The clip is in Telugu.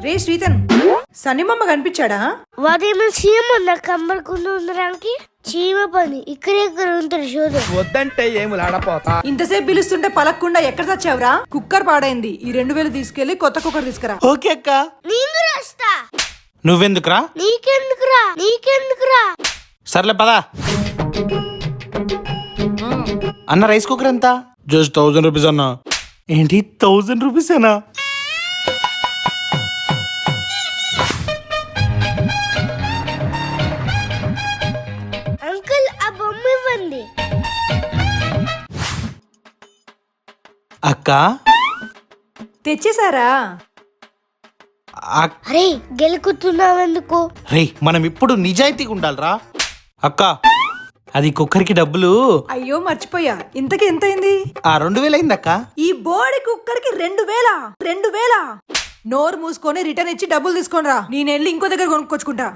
రే శ్రీతన్, సన్నిమమ్మ కనిపించాడా? వాడేమో చీమ ఉన్న కమ్మరకుండా ఉండడానికి చీమ పని ఇక్కడ ఉంటాడు చూడు. వద్దంటే ఏములాడపోతా. ఇంతసేపు పిలుస్తుంటే పలక్కుండా ఎక్కడ చచ్చావురా? కుక్కర్ పాడైంది. ఈ 2000 తీసుకెళ్లి కొత్త కుక్కర్ తీసుకురా. ఓకే అక్క. నేను రాస్తా. నువ్వెందుకురా? నీకెందుకురా? సర్లే పదా. అన్న రైస్ కుక్కర్ ఎంత? జస్ట్ 1000 రూపీస్ అన్న. ఏంటి 1000 రూపీసేనా? అంకుల్ ఆ బొమ్మ ఇవ్వండి. అక్క తెచ్చేసారా? అరే గెలుకుతున్నావెందుకు? రే మనం ఇప్పుడు నిజాయితీగా ఉండాలిరా. అక్క అది కుక్కర్కి డబ్బులు. అయ్యో మర్చిపోయా. ఇంతకి ఎంత అయింది? 2000 అయిందక్క. ఈ బోడి కుక్కర్కి 2000. నోరు మూసుకొని రిటర్న్ ఇచ్చి డబ్బులు తీసుకొని రా. నేను వెళ్ళి ఇంకో దగ్గర కొనుక్కొచ్చుకుంటా.